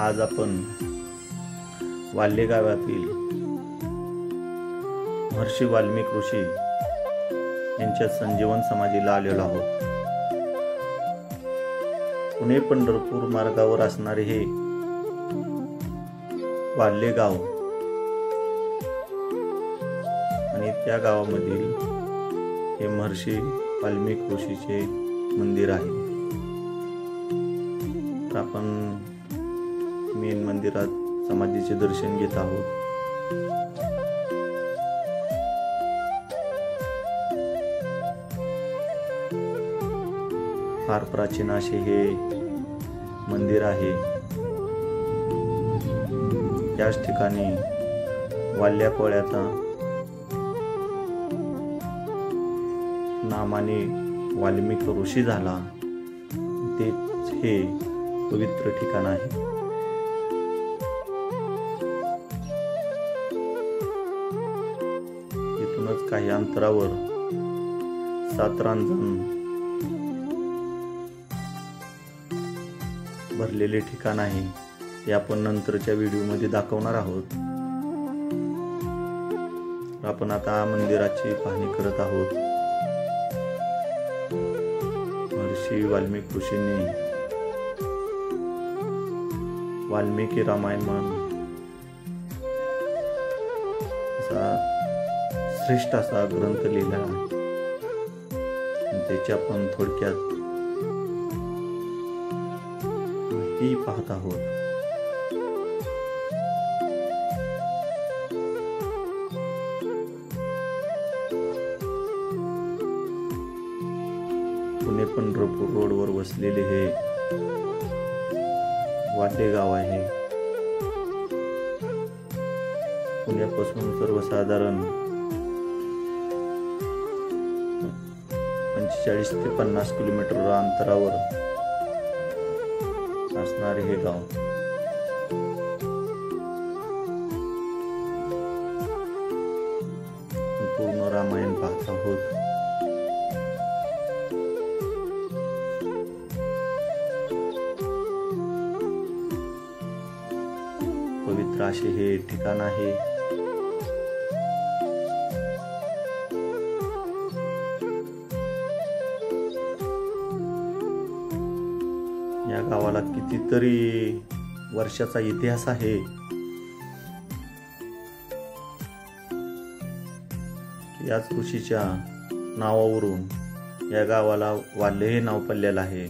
आज आपण वाल्हे गावातील महर्षी वाल्मिक ऋषी यांच्या संजीवन समाधीला आलेलो आहोत। पुणे पंढरपूर मार्गावर असणारे हे वाल्हे गाव आणि त्या गावामधील हे महर्षी वाल्मिक ऋषीचे मंदिर आहे। तर आपण मेन मंदिरात समाधीचे दर्शन घेत आहोत। फार प्राचीन असे हे मंदिर आहे। याच ठिकाणी वाल्या पोळ्याचा नामाने वाल्मिक ऋषी झाला, तेच हे पवित्र ठिकाण आहे। इथूनच काही अंतरावर 7 रांजण भरलेले ठिकाण आहे। ते आपण नंतरच्या व्हिडिओमध्ये दाखवणार आहोत। आपण आता मंदिराची पाहणी करत आहोत। महर्षी वाल्मिक ऋषींनी वाल्मिकी रामायण असा श्रेष्ठ असा ग्रंथ लिहिला आहे। त्याची आपण थोडक्यात माहिती पाहत आहोत। पुणे पंढरपूर रोडवर वसलेले हे वाल्हे गाव आहे। पुण्यापासून सर्वसाधारण 45 ते 50 किलोमीटर अंतरावर असणारे हे गाव। पूर्ण रामायण पाहत आहोत। पवित्र असे हे ठिकाण आहे। या गावाला कितीतरी वर्षाचा इतिहास आहे। याच ऋषीच्या नावावरून या गावाला वाल्हे हे नाव पडलेलं आहे।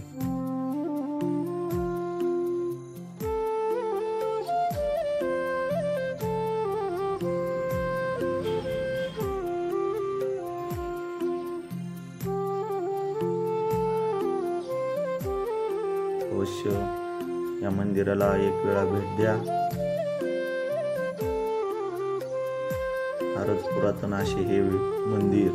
अवश्य या मंदिराला एक वेळा भेट द्या। फारच पुरातन असे हे मंदिर।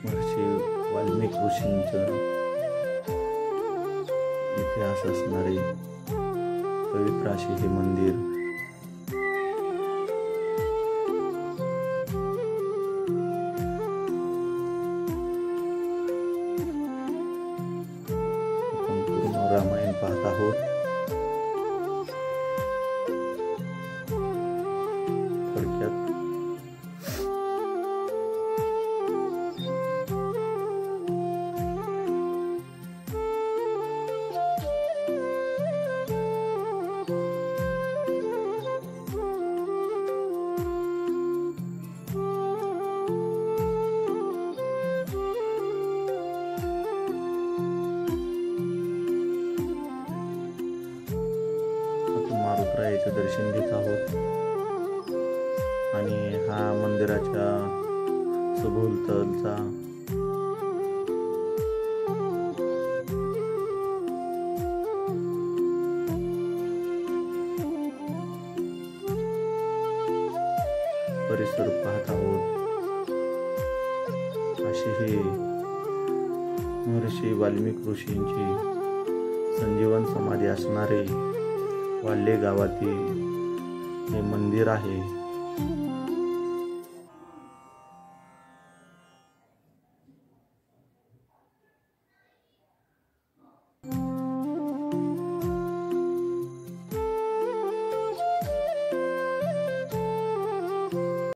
महर्षी वाल्मिक ऋषींचा इतिहास असणारे पवित्र असे हे मंदिर। रामायण पाहत आहोत। थोडक्यात मारुतरायाचे दर्शन घेत आहोत आणि हा मंदिराच्या सभोवतालचा परिसर पाहत आहोत। अशी ही महर्षी वाल्मिक ऋषींची संजीवन समाधी असणारे वाल्हे गावातील हे मंदिर आहे।